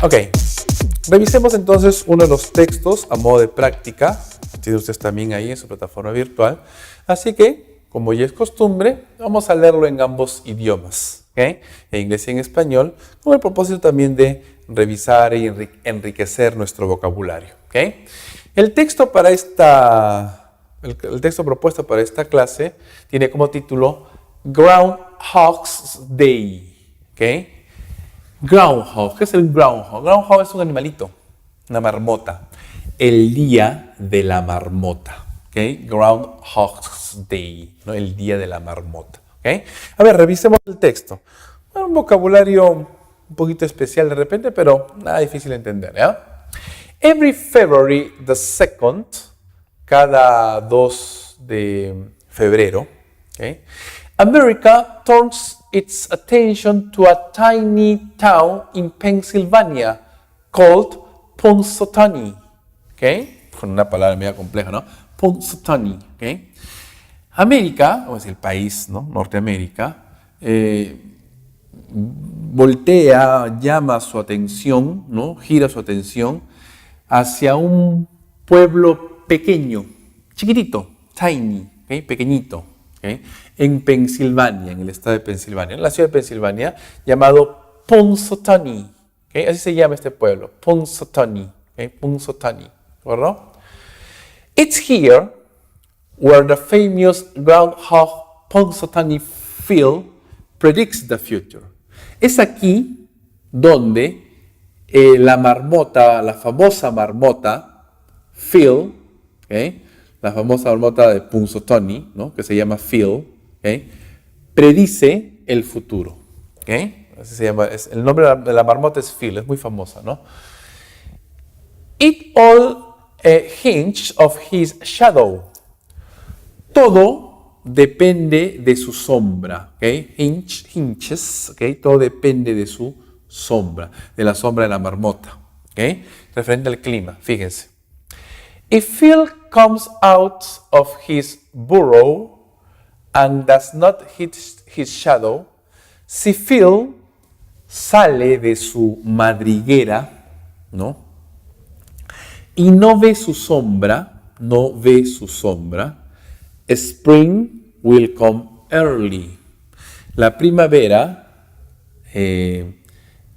Ok, revisemos entonces uno de los textos a modo de práctica. Tiene ustedes también ahí en su plataforma virtual. Así que, como ya es costumbre, vamos a leerlo en ambos idiomas, ¿okay? En inglés y en español, con el propósito también de revisar y enriquecer nuestro vocabulario, ¿okay? El texto propuesto para esta clase tiene como título Groundhog's Day, ¿okay? Groundhog, ¿qué es el groundhog? Groundhog es un animalito, una marmota. El día de la marmota, ¿ok? Groundhog's Day, ¿no? El día de la marmota, ¿ok? A ver, revisemos el texto. Un vocabulario un poquito especial de repente, pero nada difícil de entender, ¿ya? Every February the 2nd, cada 2 de febrero, ¿ok? America turns its attention to a tiny town in Pennsylvania called Punxsutawney, ¿okay? Con una palabra media compleja, ¿no? Punxsutawney, ¿okay? América, o sea, el país, ¿no? Norteamérica, voltea, llama su atención, ¿no? Gira su atención hacia un pueblo pequeño, chiquitito, tiny, ¿okay? Pequeñito, ¿okay? En Pensilvania, en el estado de Pensilvania, en la ciudad de Pensilvania, llamado Punxsutawney, ¿okay? Así se llama este pueblo, Punxsutawney, ¿okay? Punxsutawney, ¿correcto? It's here where the famous groundhog Punxsutawney Phil predicts the future. Es aquí donde la marmota, la famosa marmota Phil, ¿okay? La famosa marmota de Punxsutawney, ¿no? Que se llama Phil, ¿okay? Predice el futuro, ¿okay? Así se llama, el nombre de la marmota es Phil, es muy famosa, ¿no? It all hinges of his shadow. Todo depende de su sombra, ¿okay? Hinges, ¿okay? Todo depende de su sombra, de la sombra de la marmota, ¿okay? Referente al clima, fíjense. If Phil comes out of his burrow and does not hit his shadow, si Phil sale de su madriguera, ¿no? Y no ve su sombra, spring will come early. La primavera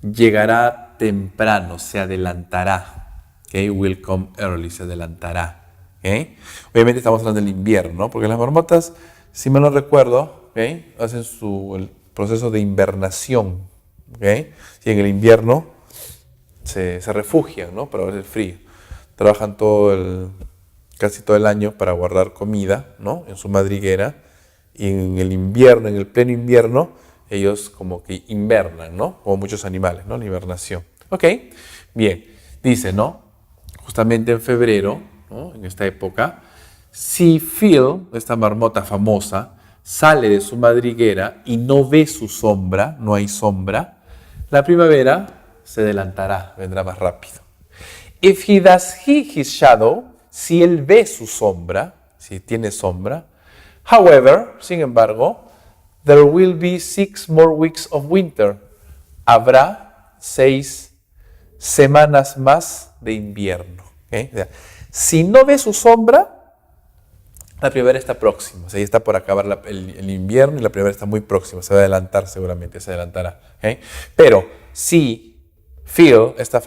llegará temprano, se adelantará. Okay, will come early, se adelantará. Okay. Obviamente estamos hablando del invierno, ¿no? Porque las marmotas, si mal no recuerdo, okay, hacen el proceso de invernación. Okay. Y en el invierno se refugian, ¿no? Para el frío. Trabajan casi todo el año para guardar comida, ¿no? En su madriguera. Y en el invierno, en el pleno invierno, ellos como que invernan, ¿no? Como muchos animales, ¿no? La hibernación. Ok, bien. Dice, ¿no? Justamente en febrero, ¿no? En esta época, si Phil, esta marmota famosa, sale de su madriguera y no ve su sombra, no hay sombra, la primavera se adelantará, vendrá más rápido. If he does see his shadow, si él ve su sombra, si tiene sombra, however, sin embargo, there will be 6 more weeks of winter. Habrá 6 semanas más de invierno. ¿Okay? O sea, si no ve su sombra, la primavera está próxima. O sea, ya está por acabar el invierno y la primavera está muy próxima. Se va a adelantar seguramente, se adelantará. ¿Okay? Pero si Phil, esta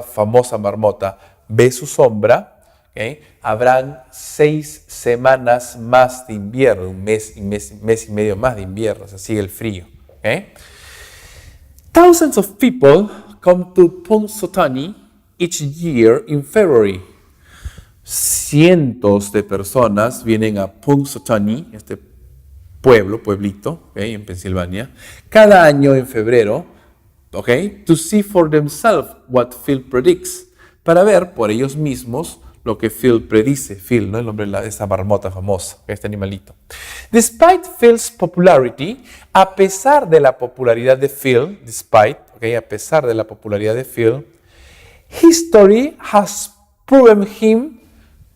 famosa marmota, ve su sombra, ¿okay? Habrán 6 semanas más de invierno, un mes y medio más de invierno. O sea, sigue el frío. ¿Okay? Thousands of people come to Punxsutawney each year in February. Cientos de personas vienen a Punxsutawney, este pueblito, ¿okay? En Pensilvania, cada año en febrero, ¿okay? To see for themselves what Phil predicts, para ver por ellos mismos lo que Phil predice. Phil, ¿no? El nombre de esta marmota famosa, este animalito. Despite Phil's popularity, a pesar de la popularidad de Phil, a pesar de la popularidad de Phil, history has proven him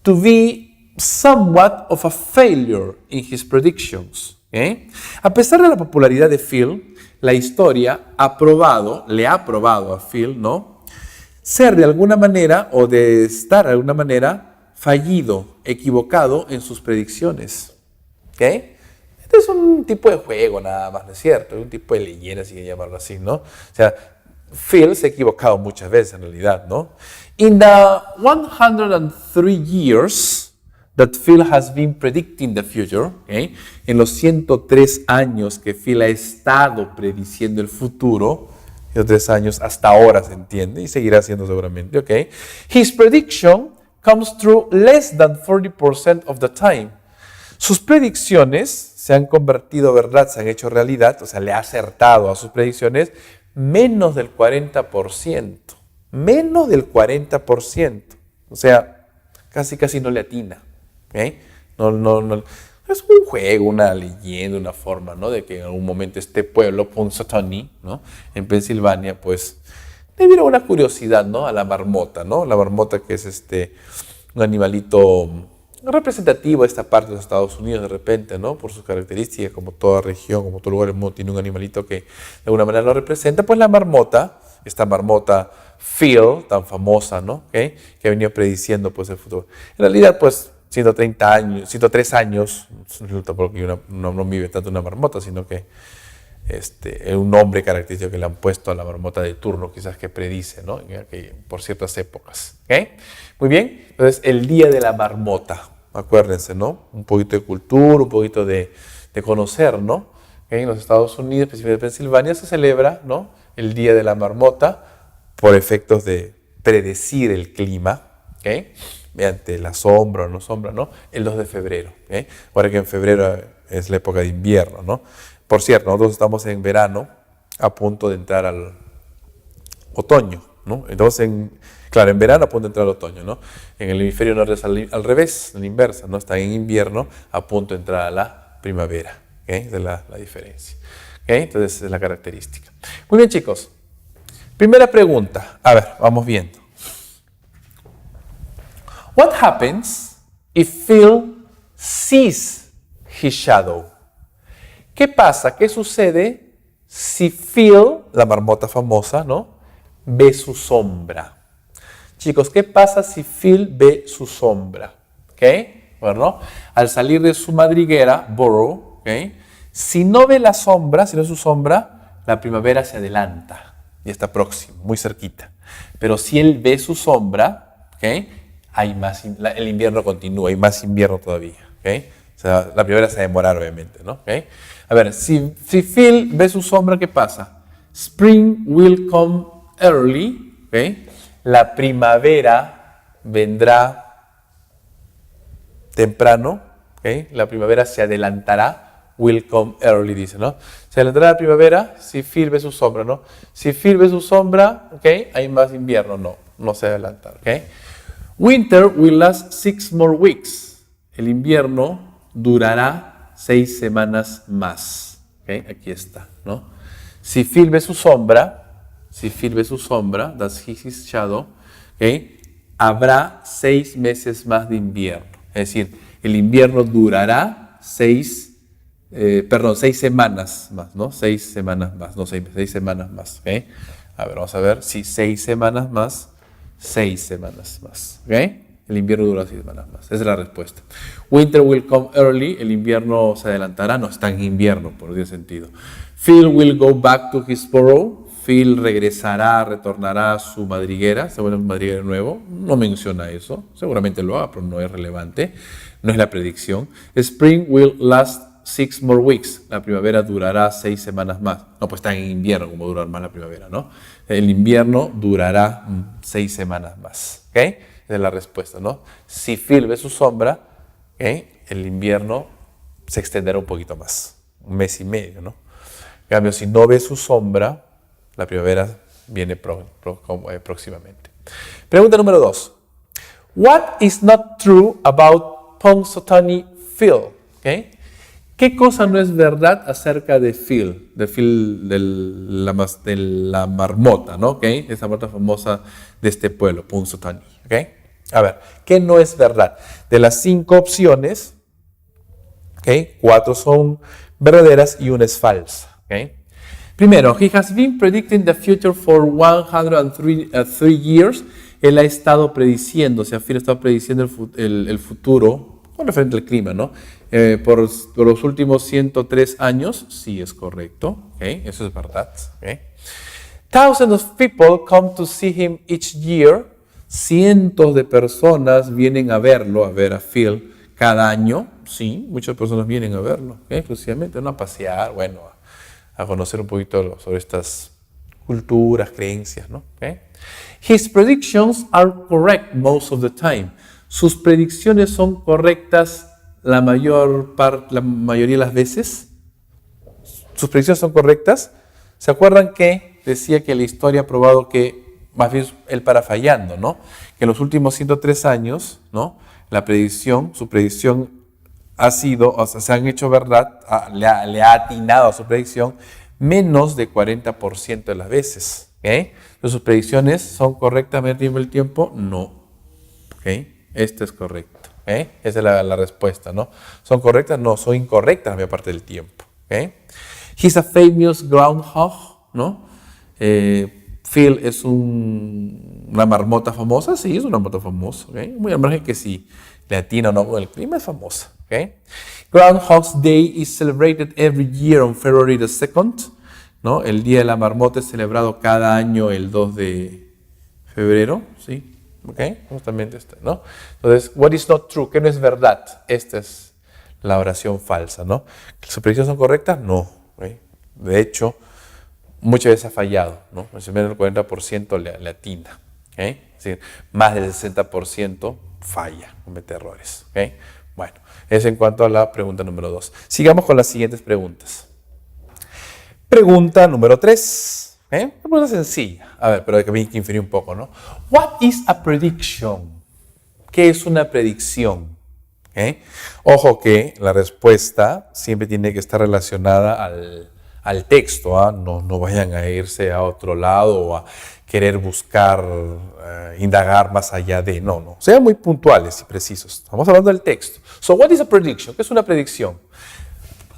to be somewhat of a failure in his predictions. ¿Okay? A pesar de la popularidad de Phil, la historia le ha probado a Phil, ¿no? ser de alguna manera o de estar de alguna manera fallido, equivocado en sus predicciones. ¿Ok? Este es un tipo de juego nada más, ¿no es cierto? Es un tipo de leyenda, si quieren llamarlo así, ¿no? O sea, Phil se ha equivocado muchas veces en realidad, ¿no? In the 103 years that Phil has been predicting the future, ¿okay? En los 103 años que Phil ha estado prediciendo el futuro, 103 años hasta ahora se entiende y seguirá siendo seguramente, ¿ok? His prediction comes true less than 40% of the time. Sus predicciones se han convertido verdad, se han hecho realidad, o sea, le ha acertado a sus predicciones menos del 40%. Menos del 40%. O sea, casi no le atina. ¿Okay? No. Es un juego, una leyenda, una forma, ¿no? De que en algún momento este pueblo, Punxsutawney, ¿no? En Pensilvania, pues, le dieron una curiosidad, ¿no? A la marmota, ¿no? La marmota que es un animalito representativo de esta parte de los Estados Unidos de repente, ¿no? Por sus características, como toda región, como todo lugar del mundo tiene un animalito que de alguna manera lo representa, pues la marmota, esta marmota Phil, tan famosa, ¿no? ¿Okay? Que ha venido prediciendo pues el futuro. En realidad, pues 103 años, porque no vive tanto una marmota, sino que es un nombre característico que le han puesto a la marmota de turno, quizás que predice, ¿no? Por ciertas épocas. ¿Okay? Muy bien, entonces el día de la marmota, acuérdense, ¿no? Un poquito de cultura, un poquito de conocer, ¿no? ¿Okay? En los Estados Unidos, específicamente en Pensilvania, se celebra, ¿no? El día de la marmota por efectos de predecir el clima, ¿okay? Mediante la sombra o no sombra, ¿no? El 2 de febrero. ¿Okay? Ahora que en febrero es la época de invierno, ¿no? Por cierto, nosotros estamos en verano, a punto de entrar al otoño, ¿no? Entonces, claro, en verano a punto de entrar al otoño, ¿no? En el hemisferio norte es al revés, en la inversa, ¿no? Están en invierno, a punto de entrar a la primavera. ¿Okay? Esa es la diferencia. ¿Okay? Entonces, esa es la característica. Muy bien, chicos. Primera pregunta. A ver, vamos viendo. What happens if Phil sees his shadow? ¿Qué pasa? ¿Qué sucede si Phil, la marmota famosa, ¿no? Ve su sombra? Chicos, ¿qué pasa si Phil ve su sombra? ¿Ok? Bueno, al salir de su madriguera, burrow, ¿ok? Si no ve la sombra, si no ve su sombra, la primavera se adelanta y está próximo, muy cerquita. Pero si él ve su sombra, ¿ok? El invierno continúa, hay más invierno todavía. ¿Okay? O sea, la primavera se va a demorar, obviamente, ¿no? ¿Okay? A ver, si Phil ve su sombra, ¿qué pasa? Spring will come early. ¿Okay? La primavera vendrá temprano. ¿Okay? La primavera se adelantará. Will come early, dice, ¿no? Se adelantará la primavera si Phil ve su sombra, ¿no? Si Phil ve su sombra, ¿okay? Hay más invierno, no se adelanta, ¿okay? Winter will last 6 more weeks. El invierno durará 6 semanas más. ¿Okay? Aquí está, ¿no? Si Phil ve su sombra, that's his shadow, ¿okay? Habrá 6 meses más de invierno. Es decir, el invierno durará 6 semanas más, ¿no? 6 semanas más, no 6 semanas más, ¿okay? A ver, vamos a ver si 6 semanas más. 6 semanas más. ¿Okay? El invierno dura 6 semanas más. Esa es la respuesta. Winter will come early. El invierno se adelantará. No está en invierno, por ese sentido. Phil will go back to his burrow. Phil retornará a su madriguera. Se vuelve un madriguero nuevo. No menciona eso. Seguramente lo haga, pero no es relevante. No es la predicción. Spring will last 6 more weeks. La primavera durará 6 semanas más. No, pues está en invierno, como durar más la primavera, ¿no? El invierno durará 6 semanas más. ¿Ok? Esa es la respuesta, ¿no? Si Phil ve su sombra, ¿okay? El invierno se extenderá un poquito más. 1 mes y medio, ¿no? En cambio, si no ve su sombra, la primavera viene próximamente. Pregunta número 2. What is not true about Punxsutawney Phil? ¿Okay? ¿Qué cosa no es verdad acerca de Phil de la marmota, ¿no? ¿Okay? Esa marmota famosa de este pueblo, Punxsutawney. ¿Okay? A ver, ¿qué no es verdad? De las 5 opciones, ¿okay? 4 son verdaderas y 1 es falsa. ¿Okay? Primero, he has been predicting the future for 103 years. Él ha estado prediciendo, o sea, Phil ha estado prediciendo el futuro, con referente al clima, ¿no? Por los últimos 103 años, sí es correcto, ¿okay? Eso es verdad, ¿okay? Thousands of people come to see him each year. Cientos de personas vienen a verlo, a ver a Phil cada año. Sí, muchas personas vienen a verlo, ¿okay? Exclusivamente, ¿no? A pasear, bueno, a conocer un poquito sobre estas culturas, creencias, ¿no? ¿Okay? His predictions are correct most of the time. Sus predicciones son correctas la mayoría de las veces. Sus predicciones son correctas. ¿Se acuerdan que decía que la historia ha probado que más bien él para fallando, ¿no? Que en los últimos 103 años, ¿no? Su predicción ha sido, o sea, se han hecho verdad, le ha atinado a su predicción menos de 40% de las veces. ¿Okay? Entonces, ¿sus predicciones son correctas a el tiempo? No. ¿Okay? Esto es correcto. ¿Okay? Esa es la respuesta, ¿no? ¿Son correctas? No, son incorrectas la mayor parte del tiempo. ¿Okay? He's a famous groundhog, ¿no? Phil es una marmota famosa. Sí, es una marmota famosa. ¿Okay? Muy al margen que si le atina o no con el clima, es famosa. ¿Okay? Groundhog's Day is celebrated every year on February the 2nd. ¿No? El Día de la Marmota es celebrado cada año el 2 de febrero. ¿Sí? ¿Ok? Justamente este, ¿no? Entonces, what is not true? ¿Qué no es verdad? Esta es la oración falsa, ¿no? ¿Sus predicciones son correctas? No. ¿Okay? De hecho, muchas veces ha fallado, ¿no? Menos del 40% le atina. ¿Okay? Es decir, más del 60% falla, comete errores. ¿Okay? Bueno, eso en cuanto a la pregunta número 2. Sigamos con las siguientes preguntas. Pregunta número 3. Una pregunta sencilla. A ver, pero hay que inferir un poco, ¿no? What is a prediction? ¿Qué es una predicción? Ojo que la respuesta siempre tiene que estar relacionada al texto. ¿Ah? No vayan a irse a otro lado o a querer buscar, indagar más allá de. No. Sean muy puntuales y precisos. Estamos hablando del texto. So, what is a prediction? ¿Qué es una predicción?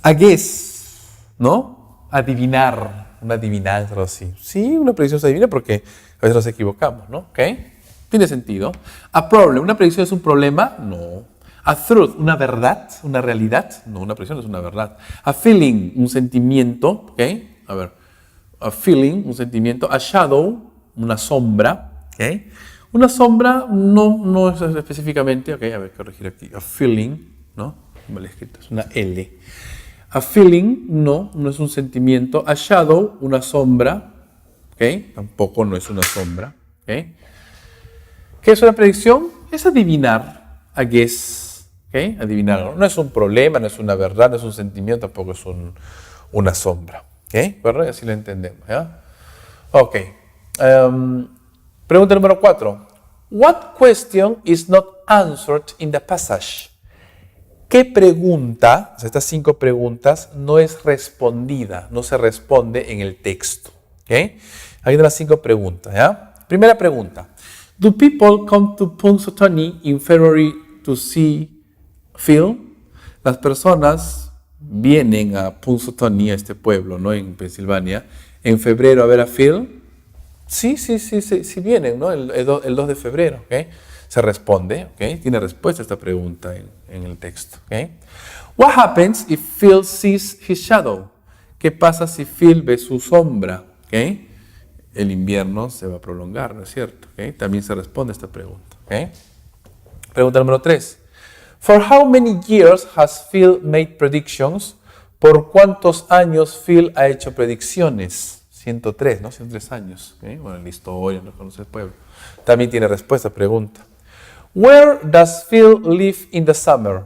A guess, ¿no? Adivinar, una adivinanza, algo así. Sí, una predicción se adivina porque a veces nos equivocamos, ¿no? ¿Ok? Tiene sentido. A problem, ¿una predicción es un problema? No. A truth, ¿una verdad? ¿Una realidad? No, una predicción es una verdad. A feeling, un sentimiento, ¿ok? A ver, a feeling, un sentimiento. A shadow, una sombra, ¿ok? Una sombra no es específicamente, ¿ok? A ver, corregir aquí. A feeling, ¿no? Mal escrito, es una L. A feeling, no es un sentimiento. A shadow, una sombra. ¿Okay? Tampoco no es una sombra. ¿Okay? ¿Qué es una predicción? Es adivinar. A guess. ¿Okay? Adivinar. No es un problema, no es una verdad, no es un sentimiento, tampoco es una sombra. ¿Okay? ¿Verdad? Así lo entendemos. ¿Ya? Ok. Pregunta número 4. What question is not answered in the passage? ¿Qué pregunta, o sea, estas 5 preguntas, no es respondida, no se responde en el texto? ¿Okay? Hay unas 5 preguntas, ¿ya? Primera pregunta. Do people come to Punxsutawney in February to see Phil? Las personas vienen a Punxsutawney, a este pueblo, ¿no? En Pensilvania, en febrero a ver a Phil. Sí vienen, ¿no? El 2 de febrero, ¿ok? Se responde, ¿ok? Tiene respuesta a esta pregunta en el texto, ¿ok? What happens if Phil sees his shadow? ¿Qué pasa si Phil ve su sombra? ¿Ok? El invierno se va a prolongar, ¿no es cierto? ¿Ok? También se responde a esta pregunta, ¿ok? Pregunta número 3. For how many years has Phil made predictions? ¿Por cuántos años Phil ha hecho predicciones? 103, ¿no? 103 años. ¿Okay? Bueno, en la historia, no conoce el pueblo. También tiene respuesta a pregunta. Where does Phil live in the summer?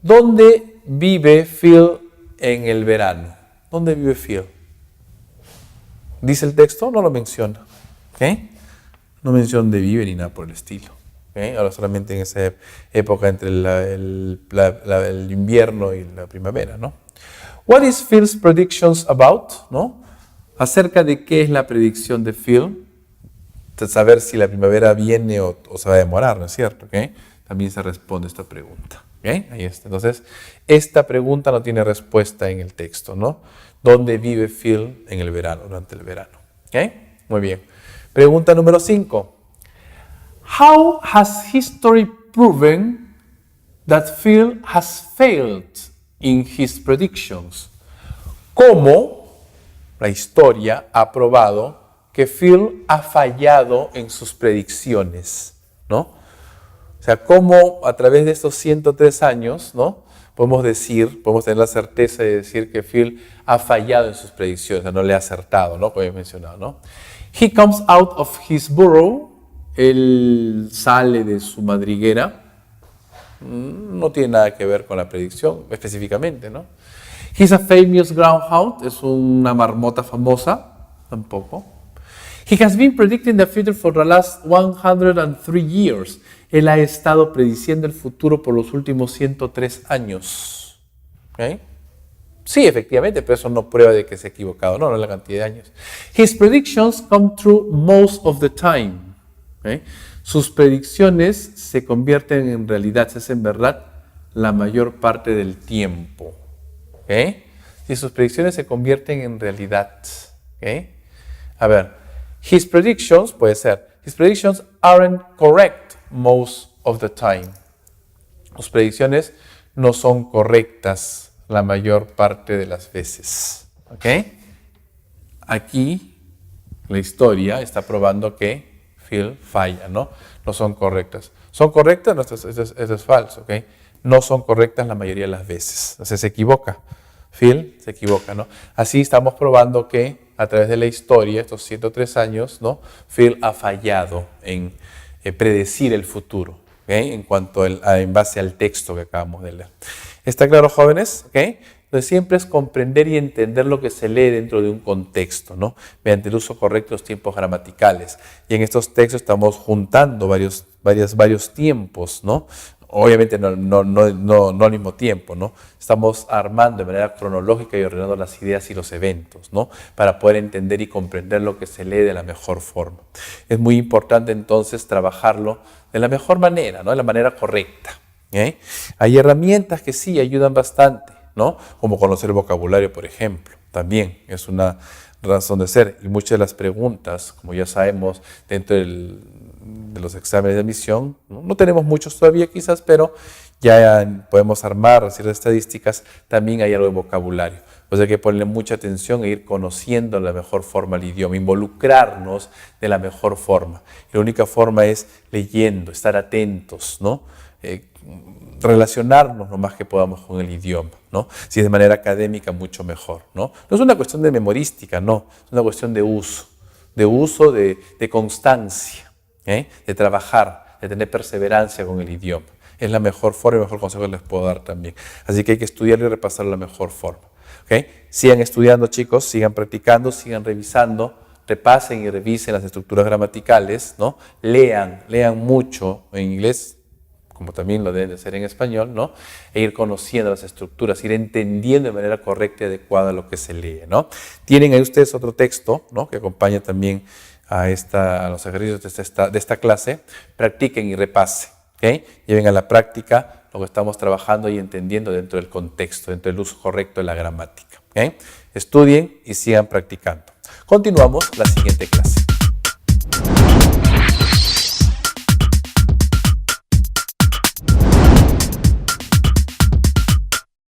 ¿Dónde vive Phil en el verano? ¿Dónde vive Phil? ¿Dice el texto? No lo menciona. ¿Okay? No menciona dónde vive ni nada por el estilo. ¿Okay? Ahora solamente en esa época entre el invierno y la primavera, ¿no? What is Phil's predictions about? ¿No? ¿Acerca de qué es la predicción de Phil? Saber si la primavera viene o se va a demorar, ¿no es cierto? ¿Okay? También se responde esta pregunta. ¿Okay? Ahí está. Entonces, esta pregunta no tiene respuesta en el texto, ¿no? ¿Dónde vive Phil en el verano, durante el verano? ¿Okay? Muy bien. Pregunta número 5. How has history proven that Phil has failed in his predictions? ¿Cómo la historia ha probado que Phil ha fallado en sus predicciones? ¿No? O sea, cómo a través de estos 103 años, ¿no? Podemos tener la certeza de decir que Phil ha fallado en sus predicciones, no le ha acertado, ¿no? Como he mencionado, ¿no? He comes out of his burrow. Él sale de su madriguera. No tiene nada que ver con la predicción específicamente, ¿no? He's a famous groundhog. Es una marmota famosa. Tampoco. He has been predicting the future for the last 103 years. Él ha estado prediciendo el futuro por los últimos 103 años. ¿Okay? Sí, efectivamente, pero eso no prueba de que se ha equivocado. No es la cantidad de años. His predictions come true most of the time. ¿Okay? Sus predicciones se convierten en realidad, se hacen verdad la mayor parte del tiempo. ¿Okay? Y sus predicciones se convierten en realidad. ¿Okay? A ver, his predictions, puede ser, his predictions aren't correct most of the time. Sus predicciones no son correctas la mayor parte de las veces. ¿Ok? Aquí la historia está probando que Phil falla, ¿no? No son correctas. ¿Son correctas? No, esto es falso, ¿ok? No son correctas la mayoría de las veces. Entonces se equivoca. Phil se equivoca, ¿no? Así estamos probando que a través de la historia, estos 103 años, ¿no? Phil ha fallado en predecir el futuro, ¿okay? En base al texto que acabamos de leer. ¿Está claro, jóvenes? ¿Okay? Entonces siempre es comprender y entender lo que se lee dentro de un contexto, ¿no? Mediante el uso correcto de los tiempos gramaticales. Y en estos textos estamos juntando varios tiempos, ¿no? Obviamente no al mismo tiempo, ¿no? Estamos armando de manera cronológica y ordenando las ideas y los eventos, ¿no? Para poder entender y comprender lo que se lee de la mejor forma. Es muy importante entonces trabajarlo de la mejor manera, ¿no? De la manera correcta. ¿Eh? Hay herramientas que sí ayudan bastante, ¿no? Como conocer el vocabulario, por ejemplo. También es una razón de ser. Y muchas de las preguntas, como ya sabemos, dentro de los exámenes de admisión, no tenemos muchos todavía quizás, pero ya podemos armar ciertas estadísticas, también hay algo de vocabulario. Pues hay que ponerle mucha atención e ir conociendo de la mejor forma el idioma, involucrarnos de la mejor forma. Y la única forma es leyendo, estar atentos, ¿no? Relacionarnos lo más que podamos con el idioma, ¿no? Si es de manera académica, mucho mejor, ¿no? No es una cuestión de memorística, no, es una cuestión de uso, de constancia, de trabajar, de tener perseverancia con el idioma. Es la mejor forma y el mejor consejo que les puedo dar también. Así que hay que estudiarlo y repasarlo de la mejor forma. ¿Okay? Sigan estudiando, chicos, sigan practicando, sigan revisando, repasen y revisen las estructuras gramaticales, ¿no? Lean mucho en inglés, como también lo deben de hacer en español, ¿no? E ir conociendo las estructuras, ir entendiendo de manera correcta y adecuada lo que se lee, ¿no? Tienen ahí ustedes otro texto, ¿no? Que acompaña también a los ejercicios de esta clase. Practiquen y repasen, ¿okay? Lleven a la práctica lo que estamos trabajando y entendiendo dentro del contexto, dentro del uso correcto de la gramática, ¿okay? Estudien y sigan practicando. Continuamos la siguiente clase.